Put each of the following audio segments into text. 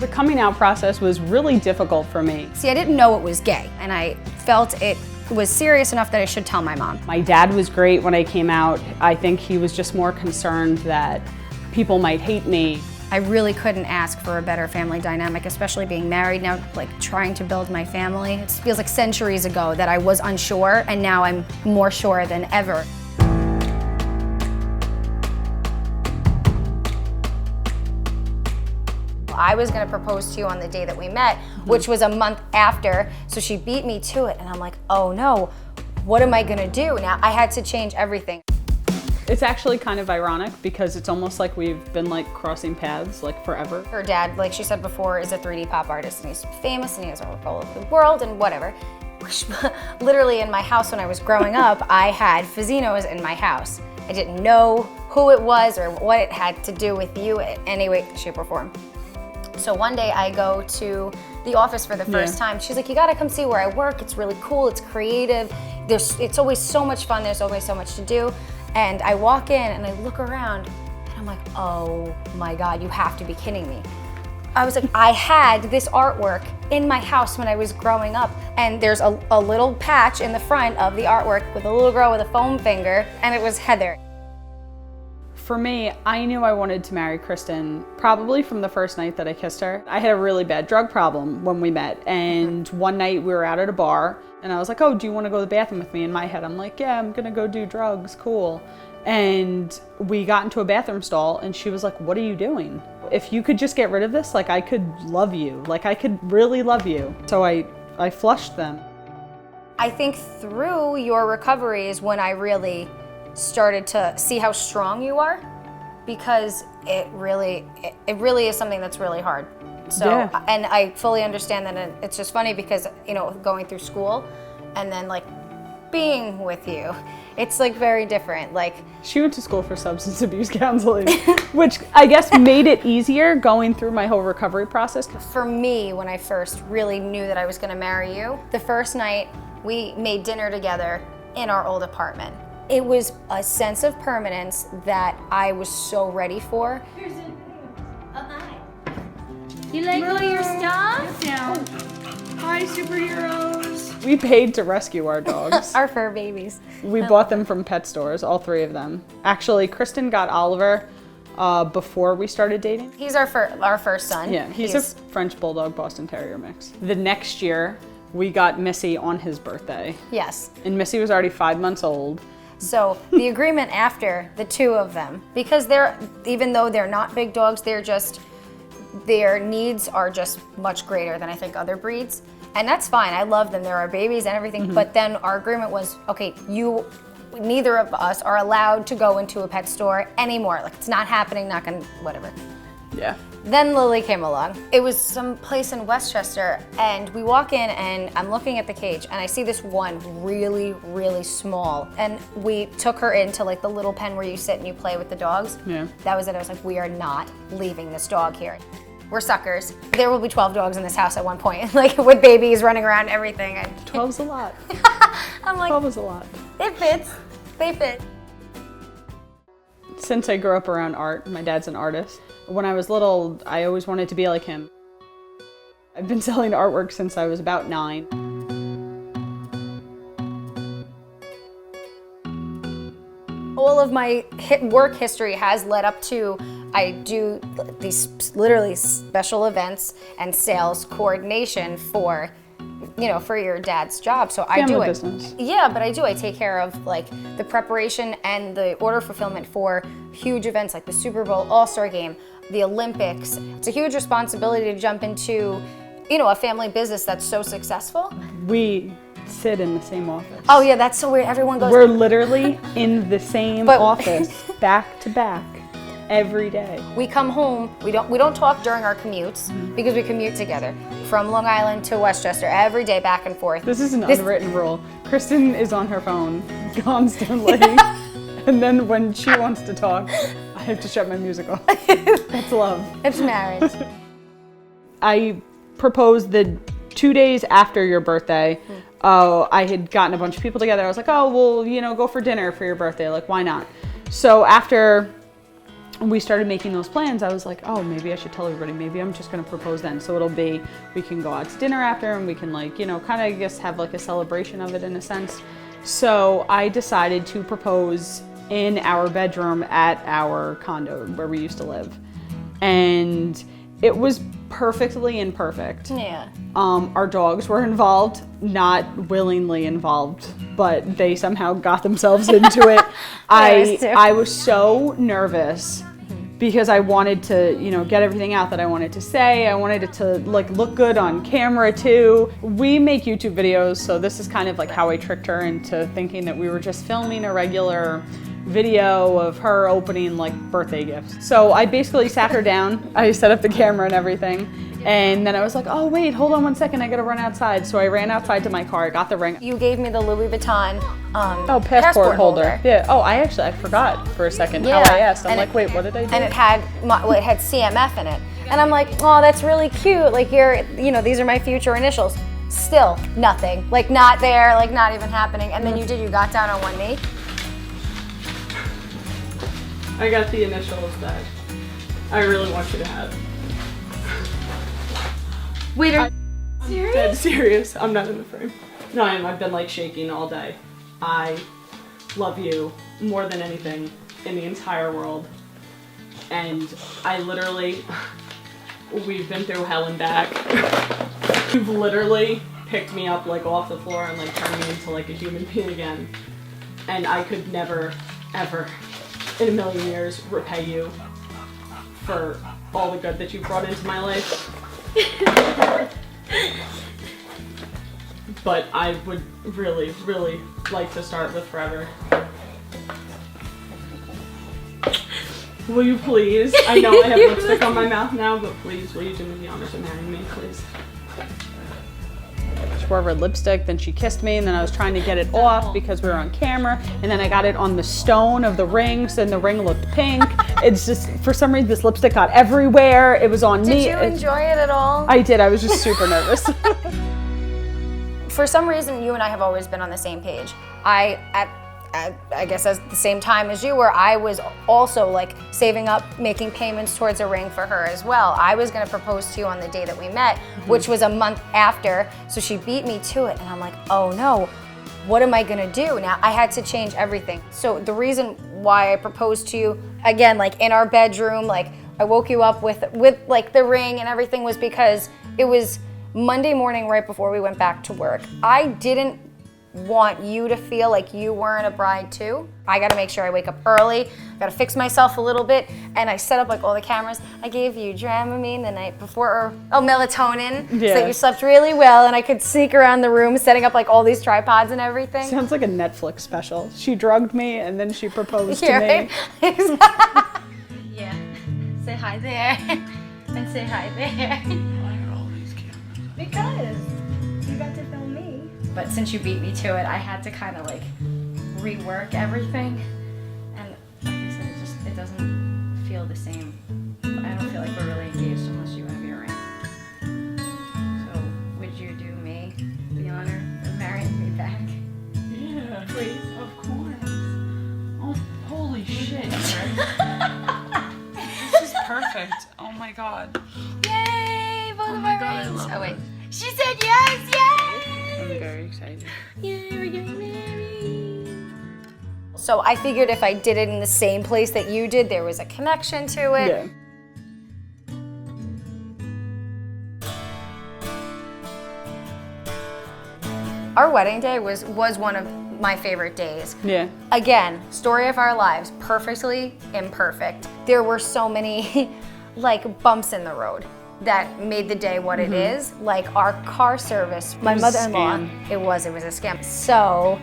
The coming out process was really difficult for me. See, I didn't know it was gay, and I felt it was serious enough that I should tell my mom. My dad was great when I came out. I think he was just more concerned that people might hate me. I really couldn't ask for a better family dynamic, especially being married now, like trying to build my family. It feels like centuries ago that I was unsure, and now I'm more sure than ever. I was gonna propose to you on the day that we met, which was a month after, so she beat me to it, and I'm like, oh no, what am I gonna do? Now I had to change everything. It's actually kind of ironic because it's almost like we've been like crossing paths like forever. Her dad, like she said before, is a 3D pop artist, and he's famous, and he has work all over the world and whatever. Literally in my house when I was growing up, I had Fazzinos in my house. I didn't know who it was or what it had to do with you in any way, shape, or form. So one day I go to the office for the first time. She's like, you gotta come see where I work. It's really cool, it's creative. It's always so much fun, there's always so much to do. And I walk in and I look around and I'm like, oh my God, you have to be kidding me. I was like, I had this artwork in my house when I was growing up, and there's a little patch in the front of the artwork with a little girl with a foam finger, and it was Heather. For me, I knew I wanted to marry Christen probably from the first night that I kissed her. I had a really bad drug problem when we met, and one night we were out at a bar and I was like, oh, do you want to go to the bathroom with me? In my head, I'm like, yeah, I'm gonna go do drugs, cool. And we got into a bathroom stall and she was like, what are you doing? If you could just get rid of this, like I could love you. Like I could really love you. So I flushed them. I think through your recovery is when I really started to see how strong you are, because it really is something that's really hard. So, yeah. And I fully understand that. It's just funny because, you know, going through school and then like being with you, it's like very different. Like, she went to school for substance abuse counseling, which I guess made it easier going through my whole recovery process. For me, when I first really knew that I was gonna marry you, the first night we made dinner together in our old apartment. It was a sense of permanence that I was so ready for. Here's a hi. You like all your stuff? Down. Hi, superheroes. We paid to rescue our dogs. Our fur babies. We bought them from pet stores, all three of them. Actually, Christen got Oliver before we started dating. He's our first son. Yeah, he's a French Bulldog Boston Terrier mix. The next year, we got Missy on his birthday. Yes. And Missy was already 5 months old. So the agreement after the two of them, because even though they're not big dogs, their needs are just much greater than I think other breeds. And that's fine, I love them, they're our babies and everything, but then our agreement was, okay, neither of us are allowed to go into a pet store anymore. Like, it's not happening, not gonna, whatever. Yeah. Then Lily came along. It was some place in Westchester, and we walk in and I'm looking at the cage and I see this one really, really small. And we took her into like the little pen where you sit and you play with the dogs. Yeah. That was it. I was like, we are not leaving this dog here. We're suckers. There will be 12 dogs in this house at one point, like with babies running around and everything. 12's a lot. I'm like, 12 is a lot. It fits. They fit. Since I grew up around art, my dad's an artist. When I was little, I always wanted to be like him. I've been selling artwork since I was about 9. All of my work history has led up to, I do these literally special events and sales coordination for, you know, for your dad's job. So I do it. Business. Yeah, but I do. I take care of like the preparation and the order fulfillment for huge events like the Super Bowl, All-Star Game, the Olympics. It's a huge responsibility to jump into, you know, a family business that's so successful. We sit in the same office. Oh yeah, that's so weird. Everyone goes. We're literally in the same office, back to back, every day. We come home. We don't talk during our commutes because we commute together from Long Island to Westchester every day, back and forth. This is an unwritten rule. Christen is on her phone constantly, and then when she wants to talk, I have to shut my music off. That's love. It's marriage. I proposed the 2 days after your birthday. I had gotten a bunch of people together. I was like, oh, well, you know, go for dinner for your birthday. Like, why not? So after we started making those plans, I was like, oh, maybe I should tell everybody. Maybe I'm just gonna propose then. So it'll be, we can go out to dinner after and we can like, you know, kind of I guess have like a celebration of it in a sense. So I decided to propose in our bedroom at our condo where we used to live. And it was perfectly imperfect. Yeah. Our dogs were involved, not willingly involved, but they somehow got themselves into it. I was so nervous because I wanted to, you know, get everything out that I wanted to say. I wanted it to like look good on camera too. We make YouTube videos, so this is kind of like how I tricked her into thinking that we were just filming a regular video of her opening like birthday gifts. So I basically sat her down, I set up the camera and everything, and then I was like, oh wait, hold on one second, I gotta run outside. So I ran outside to my car, I got the ring. You gave me the Louis Vuitton passport holder. Yeah. Oh, I forgot for a second how I asked. I'm like, wait, what did I do? And it had CMF in it. And I'm like, oh, that's really cute. Like you know, these are my future initials. Still nothing. Like not there, like not even happening. And then you got down on one knee. I got the initials that I really want you to have. Wait, are you serious? Dead serious. I'm not in the frame. No, I am. I've been like shaking all day. I love you more than anything in the entire world. And I literally, we've been through hell and back. You've literally picked me up like off the floor and like turned me into like a human being again. And I could never, ever in a million years repay you for all the good that you brought into my life. But I would really, really like to start with forever. Will you please? I know I have lipstick on my mouth now, but please, will you do me the honors of marrying me, please? She wore her lipstick, then she kissed me, and then I was trying to get it off because we were on camera, and then I got it on the stone of the ring, so then the ring looked pink. It's just, for some reason, this lipstick got everywhere. It was on me. Did you enjoy it at all? I did. I was just super nervous. For some reason, you and I have always been on the same page. I guess at the same time as you were, I was also like saving up, making payments towards a ring for her as well. I was gonna propose to you on the day that we met, which was a month after, so she beat me to it, and I'm like, oh no, what am I gonna do? Now I had to change everything. So the reason why I proposed to you, again, like in our bedroom, like I woke you up with like the ring and everything, was because it was Monday morning right before we went back to work. I didn't want you to feel like you weren't a bride too. I gotta make sure I wake up early, gotta fix myself a little bit, and I set up like all the cameras. I gave you Dramamine the night before, or melatonin, so that you slept really well, and I could sneak around the room setting up like all these tripods and everything. Sounds like a Netflix special. She drugged me and then she proposed to me. Yeah. Say hi there. And say hi there. Why are all these cameras? Because you got to film me. But since you beat me to it, I had to kind of like rework everything. And like I said, it doesn't feel the same. I don't feel like we're really engaged unless you have your ring. So would you do me the honor of marrying me back? Yeah, please. Of course. Oh, holy shit. This is perfect. Oh my god. Yay! Both of my our God, I rings. love Oh wait. this. She said yes! Yay! I'm very excited. Yay, we're getting married. So I figured if I did it in the same place that you did, there was a connection to it. Yeah. Our wedding day was one of my favorite days. Yeah. Again, story of our lives, perfectly imperfect. There were so many like bumps in the road that made the day what it is. Like our car service, my was a mother-in-law, scam. it was a scam. So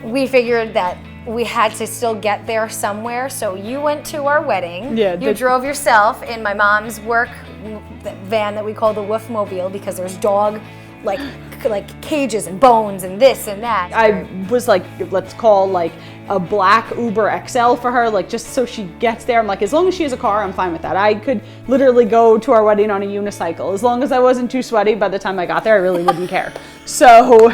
we figured that we had to still get there somewhere. So you went to our wedding. Yeah, You drove yourself in my mom's work van that we call the Woofmobile because there's dog like cages and bones and this and that. I was like, let's call like a black Uber XL for her, like just so she gets there. I'm like, as long as she has a car, I'm fine with that. I could literally go to our wedding on a unicycle. As long as I wasn't too sweaty by the time I got there, I really wouldn't care. So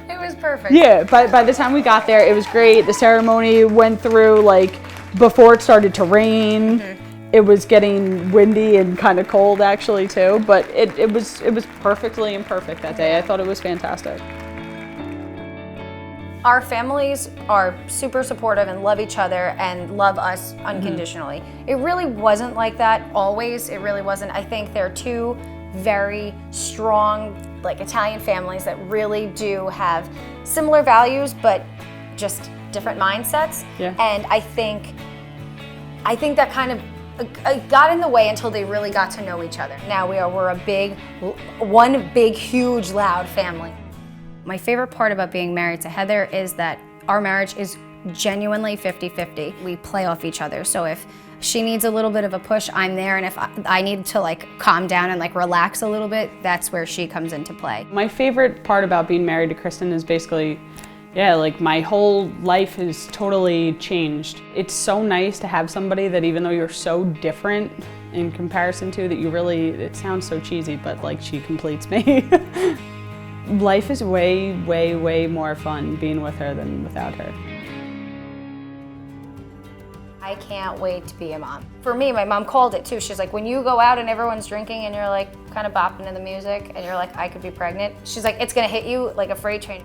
It was perfect. yeah, by the time we got there, it was great. The ceremony went through like before it started to rain. It was getting windy and kind of cold actually too, but it was perfectly imperfect that day. I thought it was fantastic. Our families are super supportive and love each other and love us unconditionally. It really wasn't like that always. It really wasn't. I think they're two very strong, like Italian families that really do have similar values, but just different mindsets. Yeah. And I think that kind of got in the way until they really got to know each other. Now we're one big, huge, loud family. My favorite part about being married to Heather is that our marriage is genuinely 50-50. We play off each other. So if she needs a little bit of a push, I'm there. And if I need to like calm down and like relax a little bit, that's where she comes into play. My favorite part about being married to Kristen is basically, yeah, like my whole life has totally changed. It's so nice to have somebody that even though you're so different in comparison to, that you really, it sounds so cheesy, but like she completes me. Life is way, way, way more fun being with her than without her. I can't wait to be a mom. For me, my mom called it too. She's like, when you go out and everyone's drinking and you're like kind of bopping to the music and you're like, I could be pregnant. She's like, it's gonna hit you like a freight train.